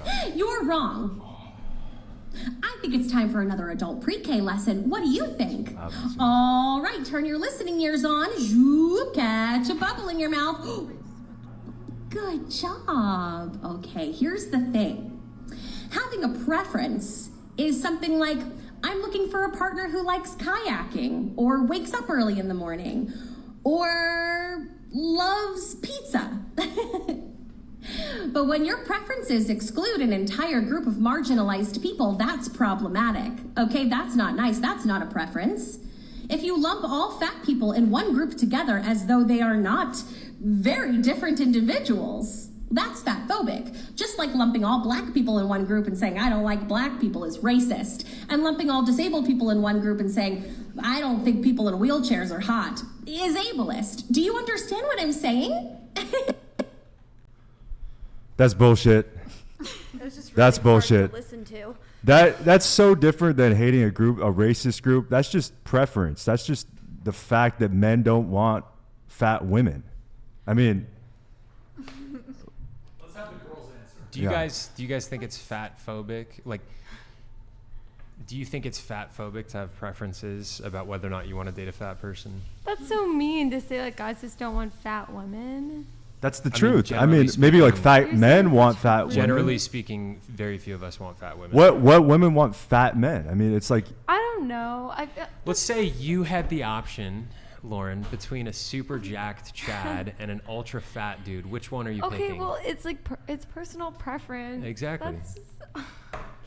God. You're wrong. I think it's time for another adult pre-K lesson. What do you think? All right, turn your listening ears on. Zoop, catch a bubble in your mouth. Good job. Okay, here's the thing. Having a preference is something like, I'm looking for a partner who likes kayaking, or wakes up early in the morning, or loves pizza. But when your preferences exclude an entire group of marginalized people, that's problematic. Okay, that's not nice. That's not a preference. If you lump all fat people in one group together as though they are not very different individuals, that's fatphobic. Just like lumping all black people in one group and saying, I don't like black people is racist. And lumping all disabled people in one group and saying, I don't think people in wheelchairs are hot is ableist. Do you understand what I'm saying? That's bullshit. That's bullshit. To listen to. That's so different than hating a racist group. That's just preference. That's just the fact that men don't want fat women. I mean, let's have the girls answer. Do you guys think it's fatphobic? Like, do you think it's fatphobic to have preferences about whether or not you want to date a fat person? That's so mean to say, like, guys just don't want fat women. that's the truth. I mean, maybe like fat men want fat women. Generally speaking, very few of us want fat women. What women want fat men? I mean, it's like, I don't know. Let's say you had the option, Lauren, between a super jacked Chad and an ultra fat dude. Which one are you picking? Okay, well, it's like it's personal preference. Exactly. That's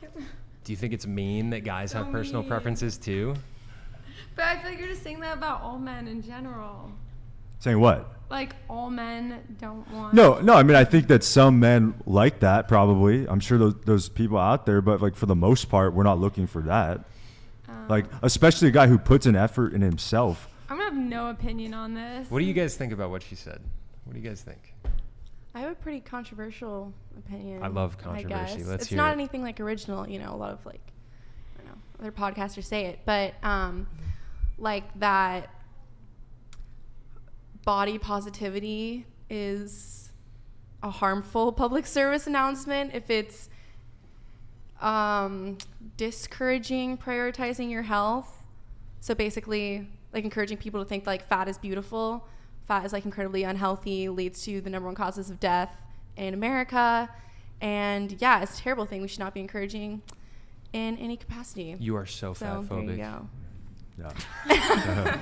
just, Do you think it's mean that guys have personal preferences too? But I feel like you're just saying that about all men in general. saying what? Like, all men don't want... No. I mean, I think that some men like that, probably. I'm sure those people out there, but like for the most part, we're not looking for that. Like, especially a guy who puts an effort in himself. I'm gonna have no opinion on this. What do you guys think about what she said? What do you guys think? I have a pretty controversial opinion. I love controversy. I guess. Let's it's hear not it. anything like original, you know, a lot of like, I don't know, other podcasters say it, but like that body positivity is a harmful public service announcement if it's discouraging prioritizing your health. So basically, like encouraging people to think like fat is beautiful. Fat is like incredibly unhealthy, leads to the #1 causes of death in America. And yeah, it's a terrible thing we should not be encouraging in any capacity. You are so fatphobic. There you go. Yeah.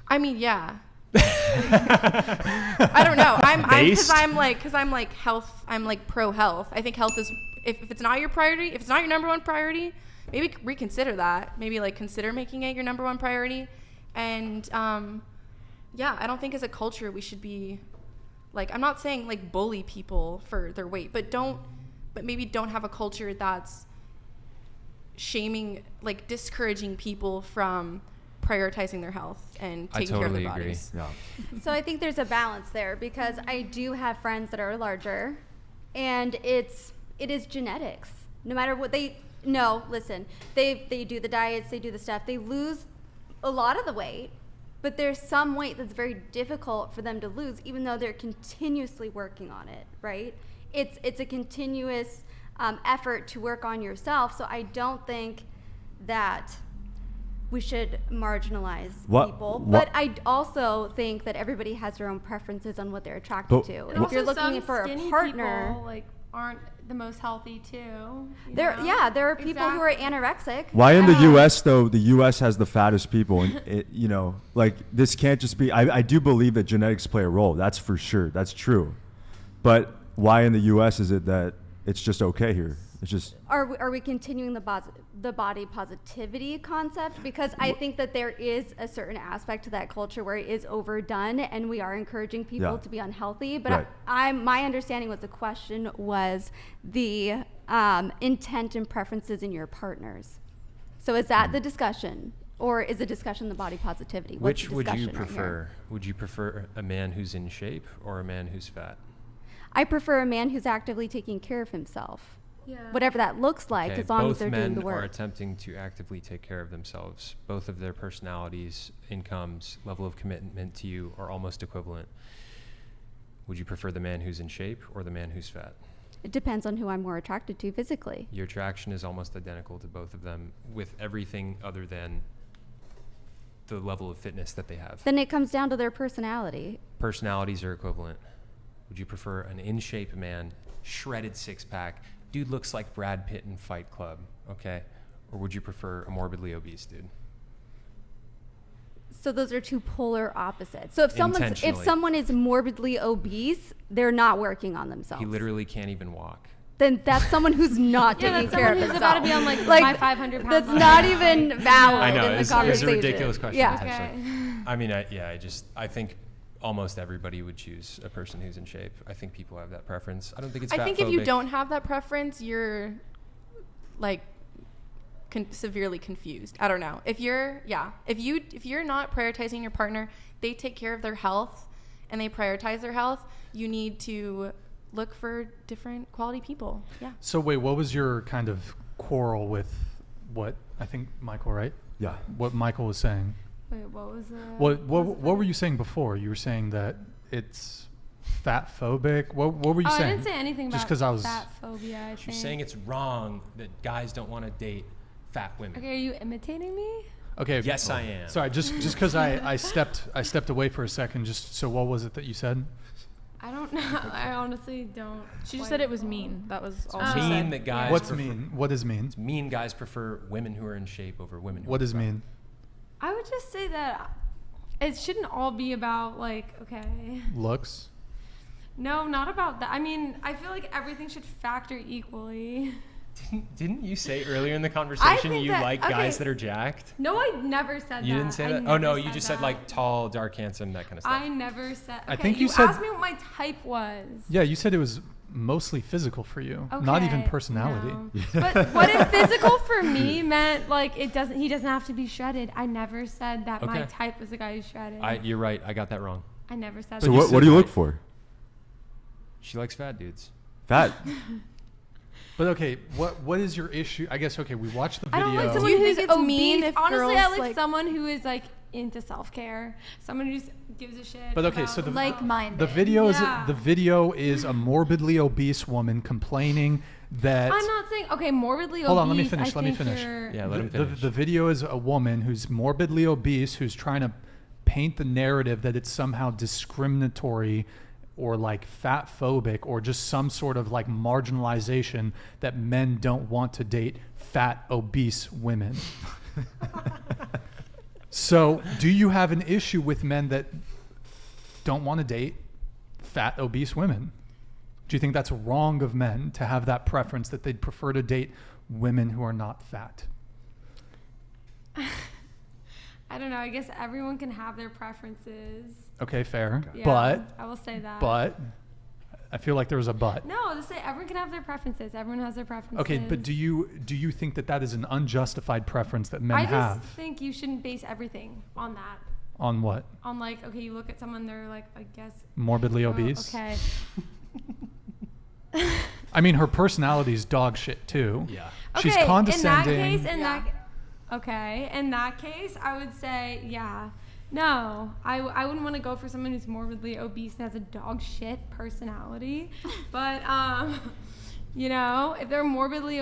I mean, yeah. I don't know. I'm like health. I'm like pro health. I think health is, if it's not your priority, if it's not your #1 priority, maybe reconsider that. Maybe like consider making it your #1 priority. And yeah, I don't think as a culture we should be like, I'm not saying like bully people for their weight, but maybe don't have a culture that's shaming, like discouraging people from prioritizing their health and taking care of their bodies. Yeah. So I think there's a balance there, because I do have friends that are larger, and it is genetics. No matter what they do the diets, they do the stuff, they lose a lot of the weight, but there's some weight that's very difficult for them to lose, even though they're continuously working on it, right? It's a continuous effort to work on yourself. So I don't think that we should marginalize people. But I also think that everybody has their own preferences on what they're attracted to. And if you're looking some for a skinny partner, people, like, aren't the most healthy too. there are people who are anorexic. Why in the U.S. though? The U.S. has the fattest people, and it, you know, like this can't just be. I do believe that genetics play a role. That's for sure. That's true. But why in the U.S. is it that it's just okay here? It's just. Are we continuing the body positivity concept? Because I think that there is a certain aspect to that culture where it is overdone, and we are encouraging people to be unhealthy. But right. my understanding was the question was the intent and preferences in your partners. So is that the discussion, or is the discussion the body positivity? Which would you prefer? Would you prefer a man who's in shape or a man who's fat? I prefer a man who's actively taking care of himself. Yeah. Whatever that looks like, as long as they're doing the Both men are work. attempting to actively take care of themselves. Both of their personalities, incomes, level of commitment to you are almost equivalent. Would you prefer the man who's in shape or the man who's fat? It depends on who I'm more attracted to physically. Your attraction is almost identical to both of them with everything other than the level of fitness that they have. Then it comes down to their personality. Personalities are equivalent. Would you prefer an in-shape man, shredded six-pack, dude looks like Brad Pitt in Fight Club, okay? Or would you prefer a morbidly obese dude? So those are two polar opposites. So if Intentionally. someone is morbidly obese, they're not working on themselves. He literally can't even walk. Then that's someone who's not Yeah, taking that's care someone of who's about to themselves. be on like my 500 pound That's body. not even valid I know, in the it's a conversation. ridiculous question. Yeah. Potentially. I mean, I think almost everybody would choose a person who's in shape. I think people have that preference. I don't think it's I think if you fatphobic. don't have that preference, you're like severely confused. I don't know. If you're not prioritizing your partner, they take care of their health and they prioritize their health, you need to look for different quality people. Yeah. So wait, what was your kind of quarrel with what I think Michael, right? Yeah. What Michael was saying. Wait, what was the? What were you saying before? You were saying that it's fat phobic. What were you saying? I didn't say anything about Just 'cause I was- fat phobia. I You're think. saying it's wrong that guys don't want to date fat women. Okay, are you imitating me? Okay. Yes, I am. Sorry, just because I stepped away for a second. Just so what was it that you said? I don't know. I honestly don't. She just quite said it was recall. mean. That was all Oh. she Mean said. that guys What's prefer- mean? What is mean? It's mean guys prefer women who are in shape over women who What are does fat. mean? I would just say that it shouldn't all be about like, okay. Looks. No, not about that. I mean, I feel like everything should factor equally. Didn't you say earlier in the conversation think you that- like okay. guys that are jacked? No, I never said that. You didn't say I that? never Oh no, you just said that. like tall, dark, handsome, that kind of stuff. I never said. Okay, I think you you said- asked me what my type was. Yeah, you said it was mostly physical for you, not even Okay, personality. no. But what if physical for me meant like he doesn't have to be shredded. I never said that my Okay. type was a guy who's shredded. You're right. I got that wrong. I never said So that. what do you look for? She likes fat dudes. Fat. But okay, what is your issue? I guess okay, we watched the I video. don't like Do someone you who's think it's obese. mean if Honestly, girls, I like like- someone who is like into self-care. Someone who just gives a shit. But okay, about so the Like-minded. the video Yeah. is a morbidly obese woman complaining that. I'm not saying okay, morbidly obese. Hold on, let me finish, I let me think finish. you're- Yeah, let him the finish. video is a woman who's morbidly obese who's trying to paint the narrative that it's somehow discriminatory or like fat phobic or just some sort of like marginalization that men don't want to date fat obese women. So do you have an issue with men that don't want to date fat obese women? Do you think that's wrong of men to have that preference that they'd prefer to date women who are not fat? I don't know. I guess everyone can have their preferences. Okay, fair. Yeah, I will say that. But I feel like there was a but. No, to say everyone can have their preferences. Everyone has their preferences. Okay, but do you think that that is an unjustified preference that men I just have? think you shouldn't base everything on that. On what? On like, okay, you look at someone, they're like, I guess. Morbidly oh, obese? Okay. I mean, her personality's dog shit too. Yeah. She's Okay, condescending. In that case, I would say, yeah. No, I wouldn't want to go for someone who's morbidly obese and has a dog shit personality. But, you know, if they're morbidly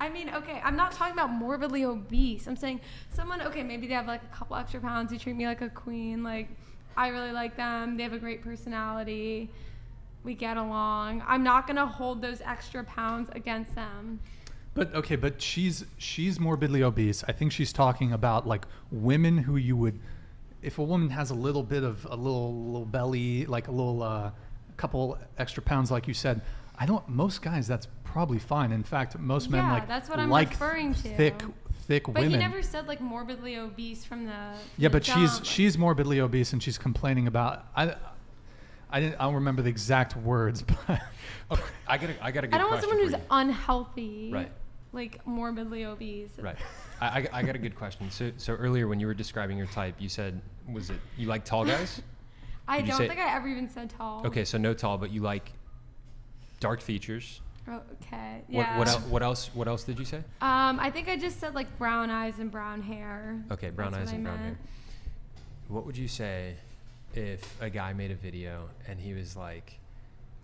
I mean, okay, I'm not talking about morbidly obese. I'm saying someone, okay, maybe they have like a couple extra pounds. They treat me like a queen. Like, I really like them. They have a great personality. We get along. I'm not going to hold those extra pounds against them. But okay, but she's morbidly obese. I think she's talking about like women who you would, if a woman has a little bit of a little belly, like a little couple extra pounds, like you said. Most guys, that's probably fine. In fact, most men like that's what I'm like referring to. thick But women. he never said like morbidly obese from the. Yeah, but jump. she's morbidly obese and she's complaining about I don't remember the exact words, but Okay, I got a good I don't want question someone who's for you. unhealthy. Right. Like morbidly obese. Right. I got a good question. So earlier when you were describing your type, you said, was it you like tall guys? I Did you don't say- think I ever even said tall. Okay, so no tall, but you like dark features. Okay. Yeah. What else did you say? I think I just said like brown eyes and brown hair. Okay, brown That's eyes what and I brown hair. meant. What would you say if a guy made a video and he was like,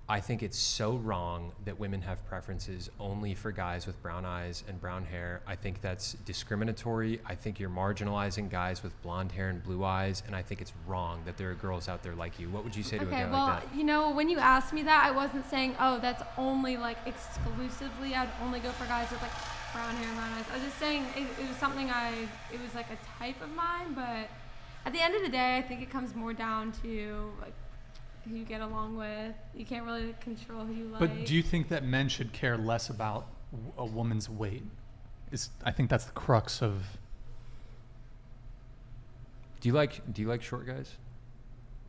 I think it's so wrong that women have preferences only for guys with brown eyes and brown hair. I think that's discriminatory. I think you're marginalizing guys with blonde hair and blue eyes, and I think it's wrong that there are girls out there like you. What would you say to a guy like that? You know, when you asked me that, I wasn't saying, oh, that's only like exclusively, I'd only go for guys with like brown hair and brown eyes. I was just saying it was something it was like a type of mine, but at the end of the day, I think it comes more down to like who you get along with. You can't really control who you like. But do you think that men should care less about a woman's weight? I think that's the crux of. Do you like short guys?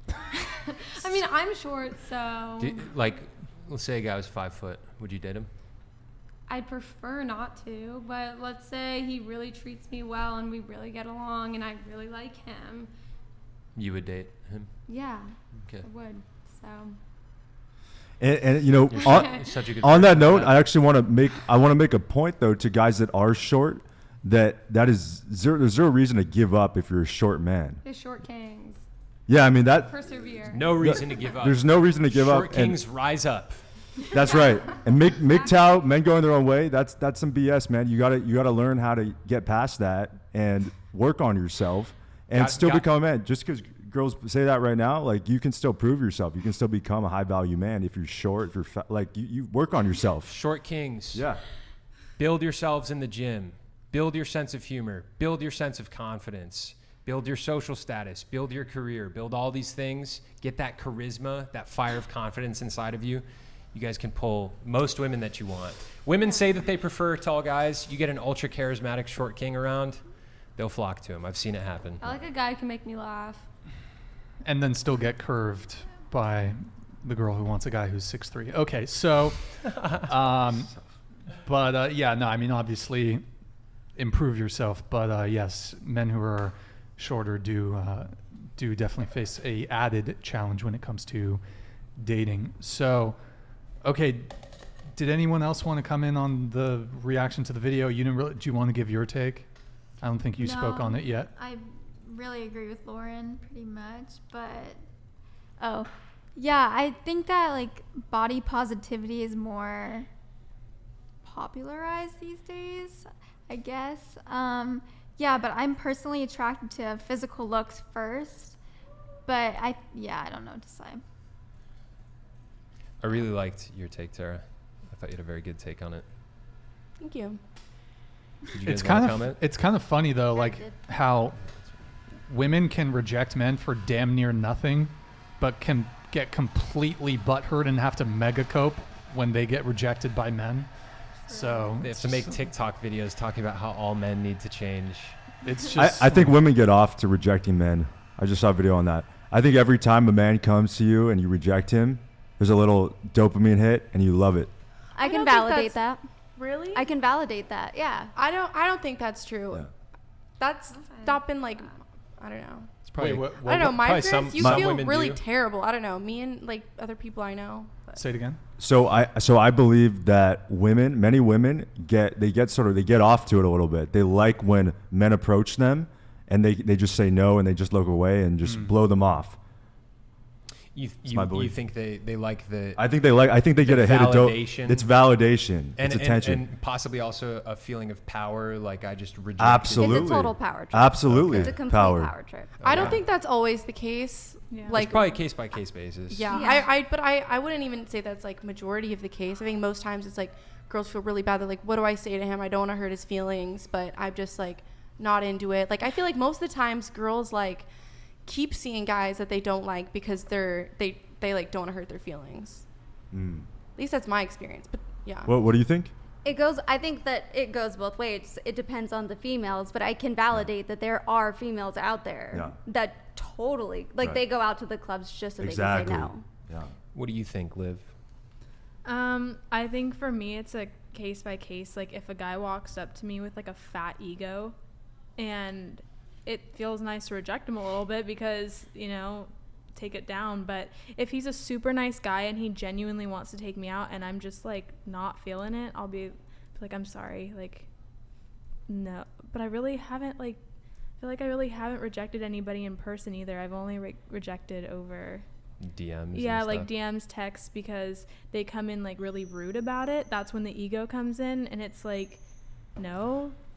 I mean, I'm short, so Let's say a guy was 5 foot. Would you date him? I'd prefer not to, but let's say he really treats me well and we really get along and I really like him. You would date him? Yeah, Okay. I would. So. And you know, Such a good on that person note, for I actually want to make a point though to guys that are short that is there's zero reason to give up if you're a short man. The short kings. Yeah, I mean that. Persevere. No reason to give up. There's no reason to give Short up. kings rise up. That's right. And MGTOW, men going their own way. That's some BS, man. You gotta learn how to get past that and work on yourself and become a man. Just because girls say that right now, like you can still prove yourself. You can still become a high value man if you're short. If you're like you work on yourself. Short kings. Yeah. Build yourselves in the gym. Build your sense of humor. Build your sense of confidence. Build your social status. Build your career. Build all these things. Get that charisma, that fire of confidence inside of you. You guys can pull most women that you want. Women say that they prefer tall guys. You get an ultra charismatic short king around, they'll flock to him. I've seen it happen. I like a guy who can make me laugh. And then still get curved by the girl who wants a guy who's 6'3". Okay, so, yeah, no, I mean, obviously, improve yourself. But yes, men who are shorter do definitely face a added challenge when it comes to dating. So, okay, did anyone else want to come in on the reaction to the video? You didn't really. Do you want to give your take? I don't think you spoke on it yet. I really agree with Lauren pretty much, but yeah, I think that like body positivity is more popularized these days, I guess. Yeah, but I'm personally attracted to physical looks first, but I don't know what to say. I really liked your take, Tara. I thought you had a very good take on it. Thank you. Did you guys want to comment? It's kind of funny though, like how women can reject men for damn near nothing, but can get completely butthurt and have to mega cope when they get rejected by men. So They have to make TikTok videos talking about how all men need to change. It's just. I think women get off to rejecting men. I just saw a video on that. I think every time a man comes to you and you reject him, there's a little dopamine hit and you love it. I can don't think validate that. Really? I can validate that. Yeah. I don't think that's true. Yeah. That's not been like, I don't know. It's probably, I don't know. My probably experience, you some feel women really do. terrible. I don't know. Me and like other people I know. But. Say it again. So I believe that many women get off to it a little bit. They like when men approach them and they just say no and they just look away and just blow them off. You my belief. think they like the I think they get a hit of validation. It's validation. and, It's attention. and possibly also a feeling of power, like I just rejected. Absolutely. It's a total power trip. Absolutely. It's a complete power trip. I don't think that's always the case. Yeah. Like It's probably case by case basis. Yeah, but I wouldn't even say that's like majority of the case. I think most times it's like girls feel really bad. They're like, what do I say to him? I don't want to hurt his feelings, but I'm just like not into it. Like I feel like most of the times girls like keep seeing guys that they don't like because they like don't want to hurt their feelings. At least that's my experience. But yeah. What do you think? I think that it goes both ways. It depends on the females, but I can validate that there are females out there that totally they go out to the clubs just so they can say no. Yeah. What do you think, Liv? I think for me it's a case by case. Like if a guy walks up to me with like a fat ego and it feels nice to reject him a little bit because, you know, take it down. But if he's a super nice guy and he genuinely wants to take me out and I'm just like not feeling it, I'll be like, I'm sorry, like no. But I really haven't feel like I really haven't rejected anybody in person either. I've only rejected over DMs. Yeah, and like stuff. DMs, texts, because they come in like really rude about it. That's when the ego comes in, and it's like, no,